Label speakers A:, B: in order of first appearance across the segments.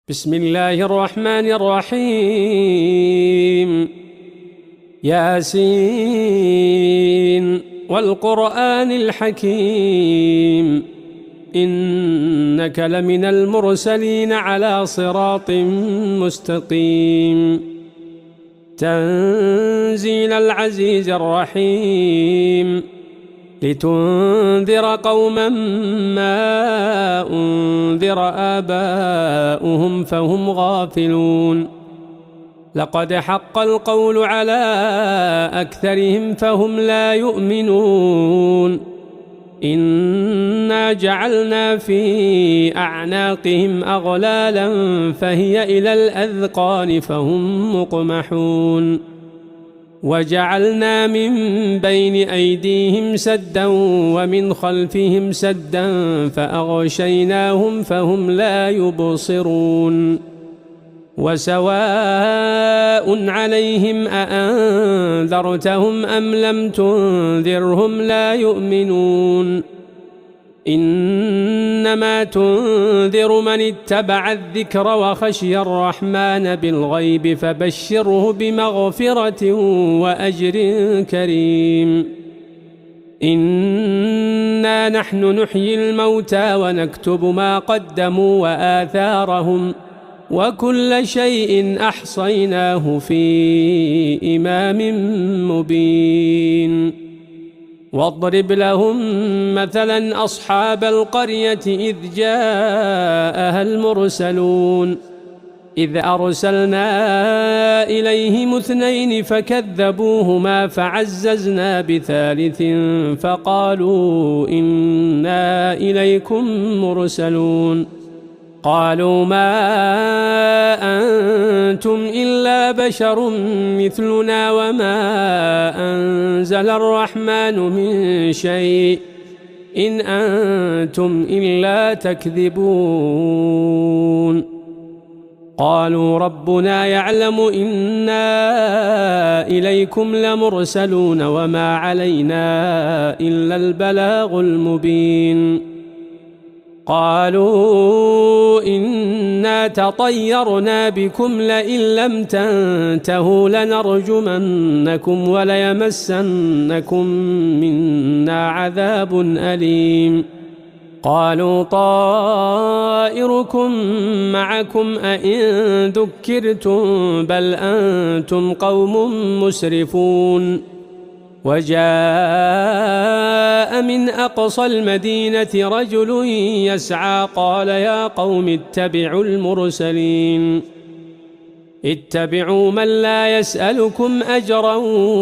A: بسم الله الرحمن الرحيم. ياسين والقرآن الحكيم إنك لمن المرسلين على صراط مستقيم تنزيل العزيز الرحيم لتنذر قوما ما أنذر آباؤهم فهم غافلون لقد حق القول على أكثرهم فهم لا يؤمنون إنا جعلنا في أعناقهم أغلالا فهي إلى الأذقان فهم مقمحون وجعلنا من بين أيديهم سدا ومن خلفهم سدا فأغشيناهم فهم لا يبصرون وسواء عليهم أأنذرتهم أم لم تنذرهم لا يؤمنون إنما تنذر من اتبع الذكر وخشي الرحمن بالغيب فبشره بمغفرة وأجر كريم إنا نحن نحيي الموتى ونكتب ما قدموا وآثارهم وكل شيء أحصيناه في إمام مبين واضرب لهم مثلا أصحاب القرية إذ جاءها المرسلون إذ أرسلنا إليهم اثنين فكذبوهما فعززنا بثالث فقالوا إنا إليكم مرسلون قالوا ما أنتم إلا بشر مثلنا وما أنزل الرحمن من شيء إن أنتم إلا تكذبون قالوا ربنا يعلم إنا إليكم لمرسلون وما علينا إلا البلاغ المبين قالوا إنا تطيرنا بكم لئن لم تنتهوا لنرجمنكم وليمسنكم منا عذاب أليم قالوا طائركم معكم أئن ذكرتم بل أنتم قوم مسرفون وجاء من أقصى المدينة رجل يسعى قال يا قوم اتبعوا المرسلين اتبعوا من لا يسألكم أجرا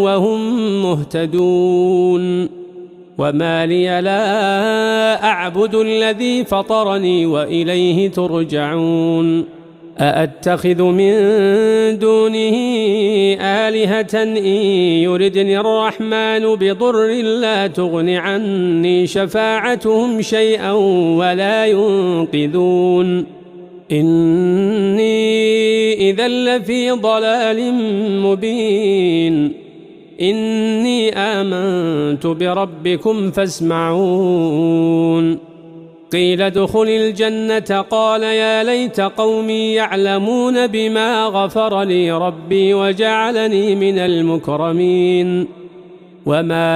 A: وهم مهتدون وما لي لا أعبد الذي فطرني وإليه ترجعون أأتخذ من دونه آلهة إن يردني الرحمن بضر لا تغن عني شفاعتهم شيئا ولا ينقذون إني إذا لفي ضلال مبين إني آمنت بربكم فاسمعون قيل ادخل الجنة قال يا ليت قومي يعلمون بما غفر لي ربي وجعلني من المكرمين وما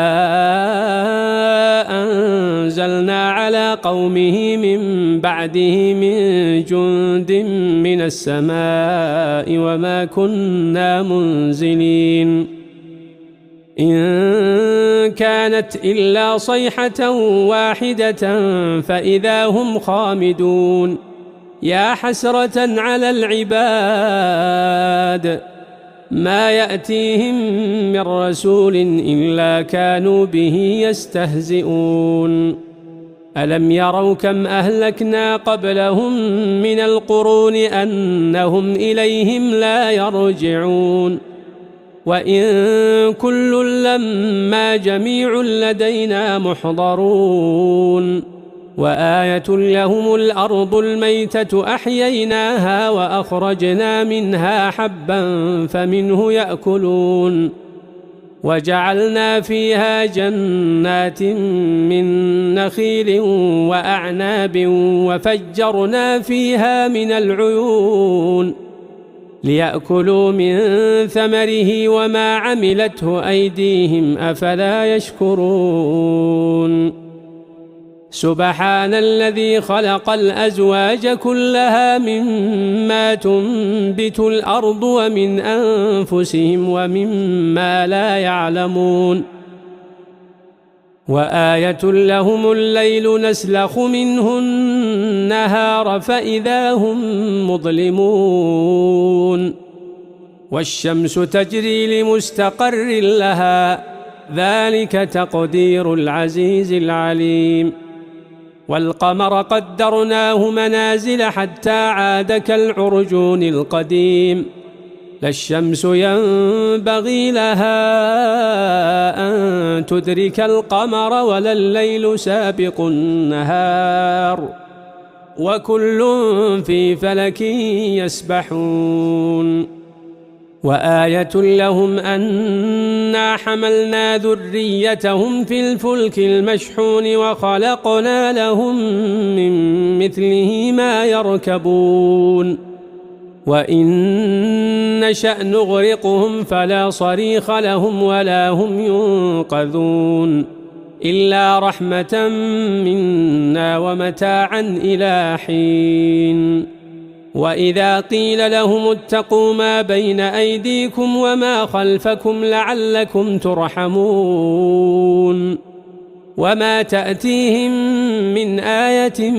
A: أنزلنا على قومه من بعده من جند من السماء وما كنا منزلين إن كانت إلا صيحة واحدة فإذا هم خامدون يا حسرة على العباد ما يأتيهم من رسول إلا كانوا به يستهزئون ألم يروا كم أهلكنا قبلهم من القرون أنهم إليهم لا يرجعون وإن كل لما جميع لدينا محضرون وآية لهم الأرض الميتة أحييناها وأخرجنا منها حبا فمنه يأكلون وجعلنا فيها جنات من نخيل وأعناب وفجرنا فيها من العيون ليأكلوا من ثمره وما عملته أيديهم أفلا يشكرون سبحان الذي خلق الأزواج كلها مما تنبت الأرض ومن أنفسهم ومما لا يعلمون وآية لهم الليل نسلخ منه النهار فإذا هم مظلمون والشمس تجري لمستقر لها ذلك تقدير العزيز العليم والقمر قدرناه منازل حتى عاد كالعرجون القديم لا الشمس ينبغي لها أن تدرك القمر ولا الليل سابق النهار وكل في فلك يسبحون وآية لهم أنا حملنا ذريتهم في الفلك المشحون وخلقنا لهم من مثله ما يركبون وإن نشأ نغرقهم فلا صريخ لهم ولا هم ينقذون إلا رحمة منا ومتاعا إلى حين وإذا قيل لهم اتقوا ما بين أيديكم وما خلفكم لعلكم ترحمون وما تأتيهم من آية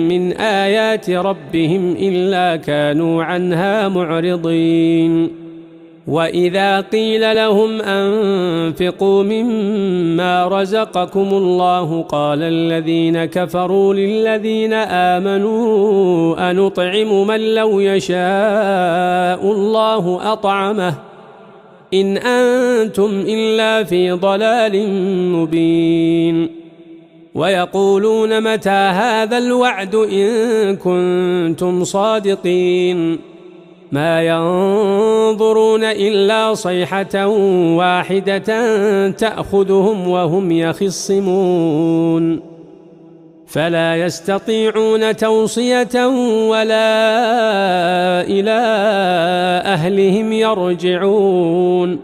A: من آيات ربهم إلا كانوا عنها معرضين وإذا قيل لهم أنفقوا مما رزقكم الله قال الذين كفروا للذين آمنوا أنطعم من لو يشاء الله أطعمه إن أنتم إلا في ضلال مبين ويقولون متى هذا الوعد إن كنتم صادقين ما ينظرون إلا صيحة واحدة تأخذهم وهم يخصمون فلا يستطيعون توصية ولا إلى أهلهم يرجعون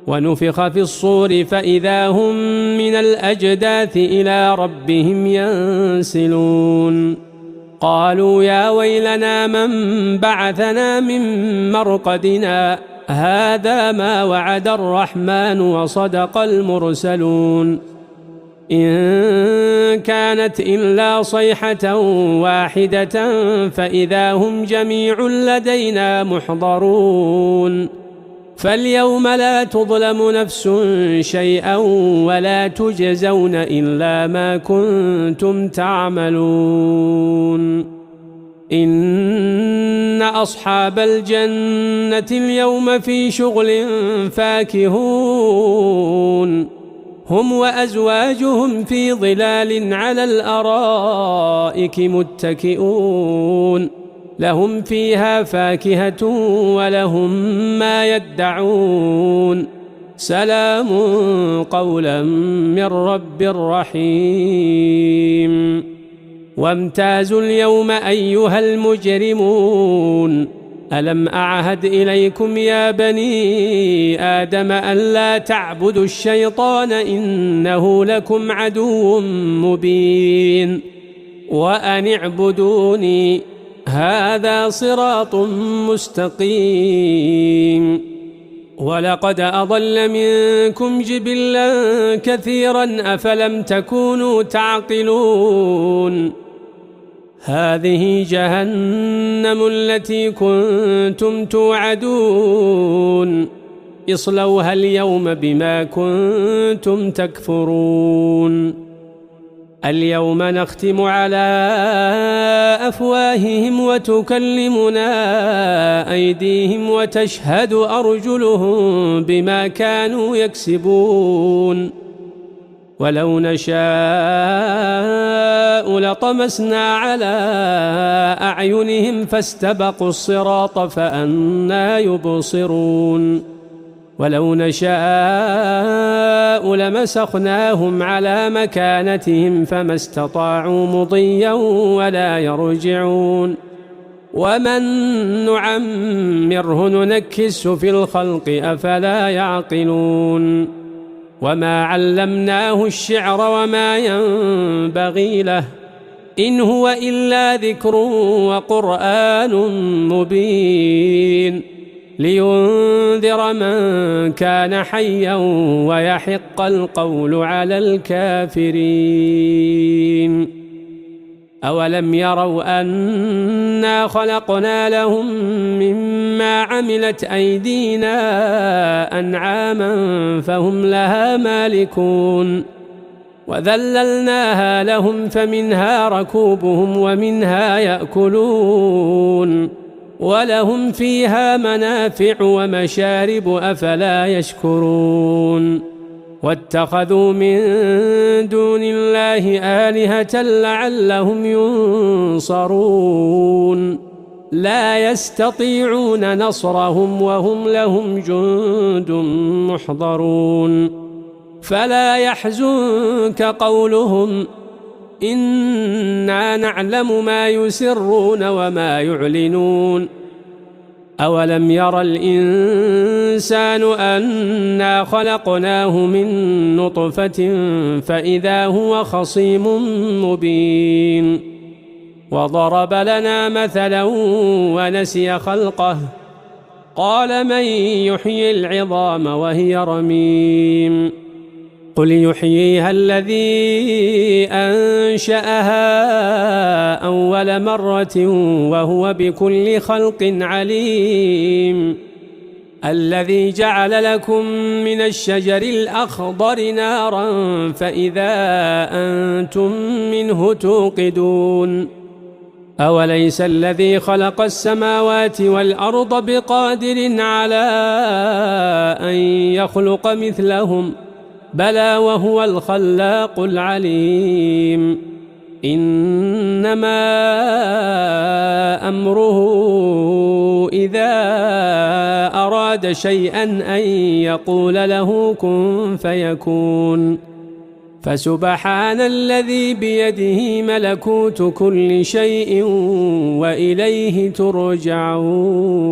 A: ونفخ في الصور فإذا هم من الأجداث إلى ربهم ينسلون قالوا يا ويلنا من بعثنا من مرقدنا هذا ما وعد الرحمن وصدق المرسلون إن كانت إلا صيحة واحدة فإذا هم جميع لدينا محضرون فاليوم لا تظلم نفس شيئا ولا تجزون إلا ما كنتم تعملون إن أصحاب الجنة اليوم في شغل فاكهون هم وأزواجهم في ظلال على الأرائك متكئون لهم فيها فاكهة ولهم ما يدعون سلام قولا من رب رحيم وامتازوا اليوم أيها المجرمون ألم أعهد إليكم يا بني آدم ألا تعبدوا الشيطان إنه لكم عدو مبين وأن اعبدوني هذا صراط مستقيم ولقد أضل منكم جبلا كثيرا أفلم تكونوا تعقلون هذه جهنم التي كنتم توعدون اصلوها اليوم بما كنتم تكفرون اليوم نختم على أفواههم وتكلمنا أيديهم وتشهد أرجلهم بما كانوا يكسبون ولو نشاء لطمسنا على أعينهم فاستبقوا الصراط فأنى يبصرون ولو نشاء لمسخناهم على مكانتهم فما استطاعوا مضيا ولا يرجعون ومن نعمره ننكسه في الخلق أفلا يعقلون وما علمناه الشعر وما ينبغي له إن هو إلا ذكر وقرآن مبين لينذر من كان حيا ويحق القول على الكافرين أولم يروا أنا خلقنا لهم مما عملت أيدينا أنعاما فهم لها مالكون وذللناها لهم فمنها ركوبهم ومنها يأكلون ولهم فيها منافع ومشارب أفلا يشكرون واتخذوا من دون الله آلهة لعلهم ينصرون لا يستطيعون نصرهم وهم لهم جند محضرون فلا يحزنك قولهم إنا نعلم ما يسرون وما يعلنون أولم ير الإنسان أنا خلقناه من نطفة فإذا هو خصيم مبين وضرب لنا مثلا ونسي خلقه قال من يحيي العظام وهي رميم قل يحييها الذي أنشأها أول مرة وهو بكل خلق عليم الذي جعل لكم من الشجر الأخضر نارا فإذا أنتم منه توقدون أوليس الذي خلق السماوات والأرض بقادر على أن يخلق مثلهم بلى وهو الخلاق العليم إنما أمره إذا أراد شيئا أن يقول له كن فيكون فسبحان الذي بيده ملكوت كل شيء وإليه ترجعون